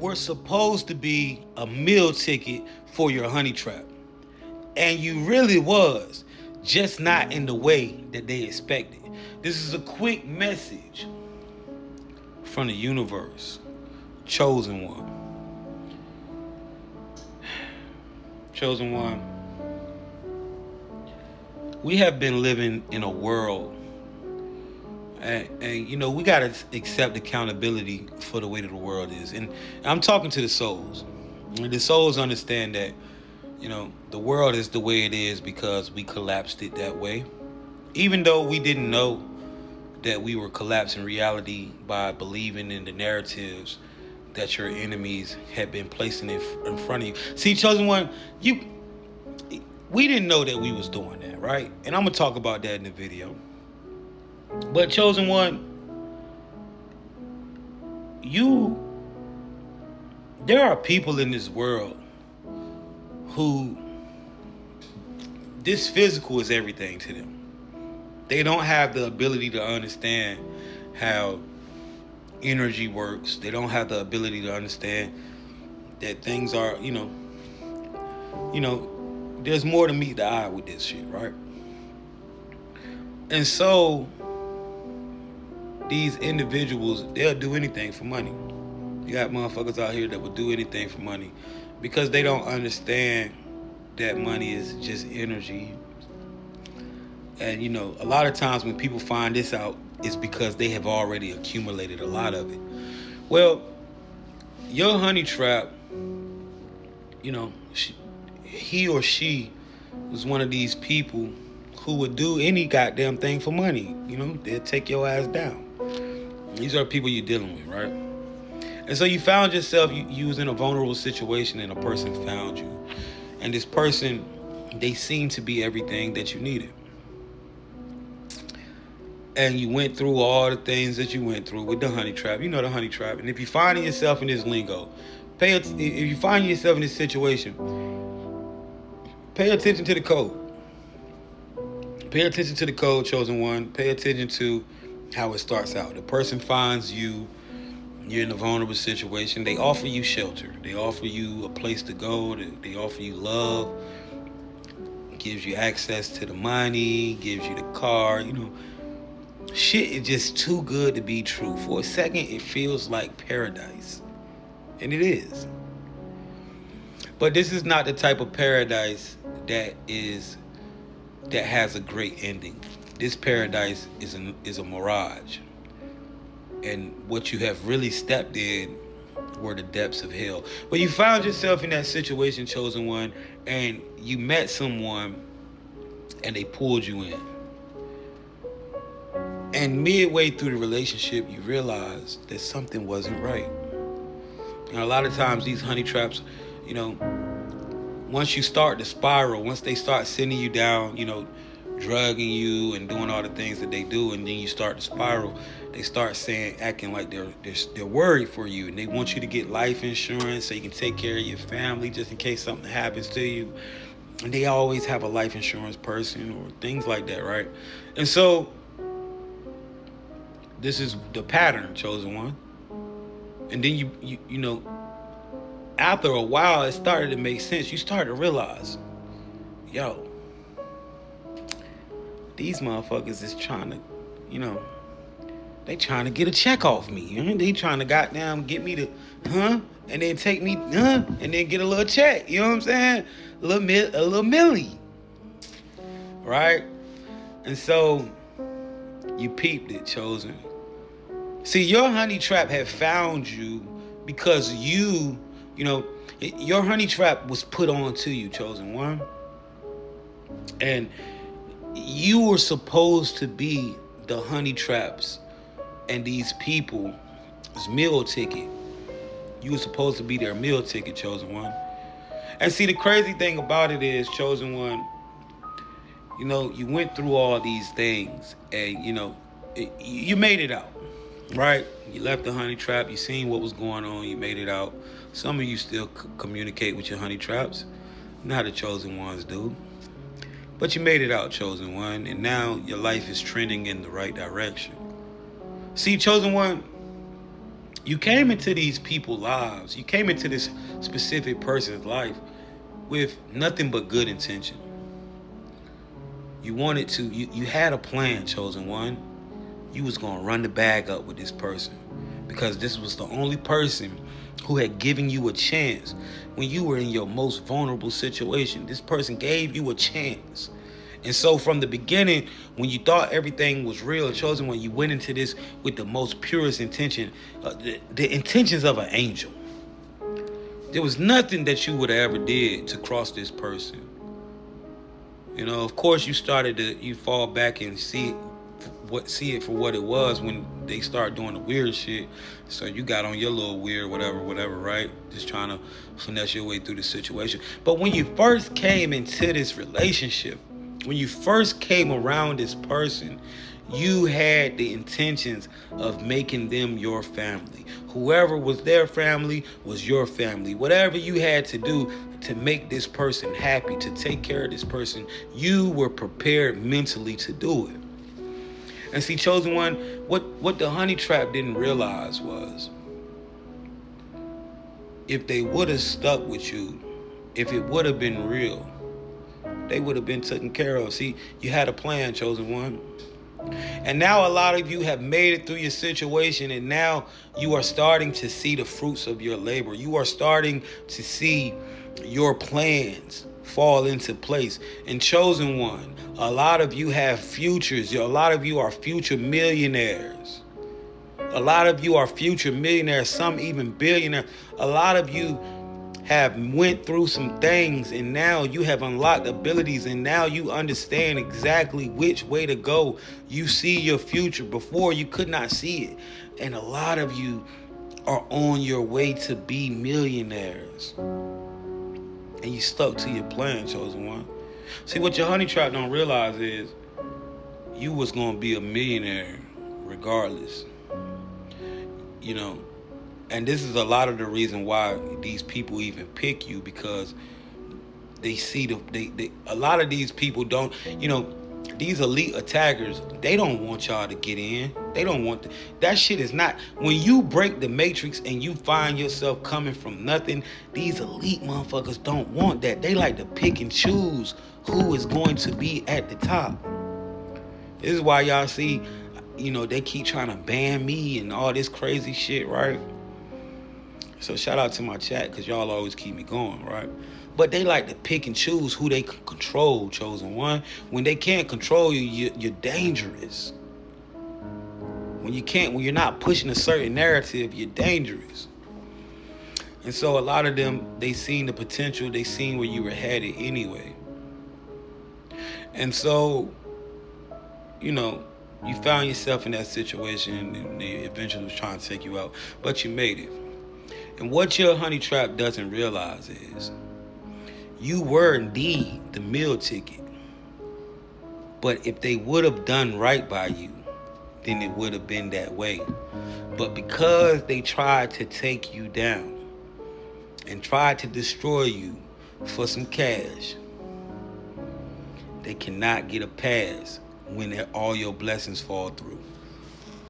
were supposed to be a meal ticket for your honey trap. And you really was, just not in the way that they expected. This is a quick message from the universe. Chosen one. Chosen one. We have been living in a world, and you know, we got to accept accountability for the way that the world is. And I'm talking to the souls. And the souls understand that, you know, the world is the way it is because we collapsed it that way. Even though we didn't know that we were collapsing reality by believing in the narratives that your enemies had been placing in front of you. See, chosen one, we didn't know that we was doing that, right? And I'm gonna talk about that in the video. But chosen one, you there are people in this world who this physical is everything to them. They don't have the ability to understand how energy works. They don't have the ability to understand that things are, there's more to meet the eye with this shit, right? And so these individuals, they'll do anything for money. You got motherfuckers out here that will do anything for money because they don't understand that money is just energy. And, you know, a lot of times when people find this out, it's because they have already accumulated a lot of it. Well, your honey trap, you know, he or she was one of these people who would do any goddamn thing for money. You know, they'll take your ass down. These are people you're dealing with, right? And so you found yourself, you was in a vulnerable situation and a person found you. And this person, they seemed to be everything that you needed. And you went through all the things that you went through with the honey trap. You know the honey trap. And if you're finding yourself in this lingo, if you find yourself in this situation, pay attention to the code. Pay attention to the code, chosen one. Pay attention to how it starts out. The person finds you. You're in a vulnerable situation. They offer you shelter. They offer you a place to go. They offer you love. Gives you access to the money. Gives you the car. You know, shit is just too good to be true. For a second, it feels like paradise. And it is. But this is not the type of paradise that has a great ending. This paradise is a mirage. And what you have really stepped in were the depths of hell. But you found yourself in that situation, chosen one, and you met someone and they pulled you in. And midway through the relationship, you realized that something wasn't right. And a lot of times these honey traps, you know, once you start the spiral, once they start sending you down, you know, drugging you and doing all the things that they do, and then you start the spiral, they start acting like they're worried for you, and they want you to get life insurance so you can take care of your family just in case something happens to you. And they always have a life insurance person or things like that, right? And so this is the pattern, chosen one. And then you know, after a while, it started to make sense. You started to realize, yo, these motherfuckers is trying to, you know, they trying to get a check off me. You know? They trying to goddamn get me to, and then take me, and then get a little check. You know what I'm saying? A little milli. Right? And so you peeped it, chosen. See, your honey trap had found you because you know, your honey trap was put on to you, chosen one. And you were supposed to be the honey traps and these people's meal ticket. You were supposed to be their meal ticket, chosen one. And see, the crazy thing about it is, chosen one, you know, you went through all these things and, you know, you made it out, right? You left the honey trap. You seen what was going on. You made it out. Some of you still communicate with your honey traps. Not the chosen ones do. But you made it out, chosen one, and now your life is trending in the right direction. See, chosen one, You came into these people's lives. You came into this specific person's life with nothing but good intention. You wanted to, you had a plan, chosen one. You was gonna run the bag up with this person because this was the only person who had given you a chance when you were in your most vulnerable situation. This person gave you a chance. And so from the beginning, when you thought everything was real, chosen one, you went into this with the most purest intention, the intentions of an angel. There was nothing that you would have ever did to cross this person. You know, of course, you fall back and see it for what it was when they start doing the weird shit. So you got on your little weird whatever, right? Just trying to finesse your way through the situation. But when you first came into this relationship, when you first came around this person, you had the intentions of making them your family. Whoever was their family was your family. Whatever you had to do to make this person happy, to take care of this person, you were prepared mentally to do it. And see, chosen one, what the honey trap didn't realize was if they would have stuck with you, if it would have been real, they would have been taken care of. See, you had a plan, chosen one. And now a lot of you have made it through your situation, and now you are starting to see the fruits of your labor. You are starting to see your plans fall into place. And chosen one, a lot of you have futures. A lot of you are future millionaires. A lot of you are future millionaires, some even billionaires. A lot of you have went through some things, and now you have unlocked abilities, and now you understand exactly which way to go. You see your future. Before you could not see it. And a lot of you are on your way to be millionaires, and you stuck to your plan, chosen one. See, what your honey trap don't realize is you was gonna be a millionaire regardless. You know, and this is a lot of the reason why these people even pick you, because they see a lot of these people don't, these elite attackers, they don't want y'all to get in. They don't want that shit is not, when you break the matrix and you find yourself coming from nothing, these elite motherfuckers don't want that. They like to pick and choose who is going to be at the top. This is why y'all see, they keep trying to ban me and all this crazy shit, right? So shout out to my chat, because y'all always keep me going, right? But they like to pick and choose who they can control, chosen one. When they can't control you, you're dangerous. When you're not pushing a certain narrative, you're dangerous. And so a lot of them, they seen the potential, they seen where you were headed anyway. And so, you found yourself in that situation, and they eventually was trying to take you out, but you made it. And what your honey trap doesn't realize is you were indeed the meal ticket. But if they would have done right by you, then it would have been that way. But because they tried to take you down and tried to destroy you for some cash, they cannot get a pass when all your blessings fall through.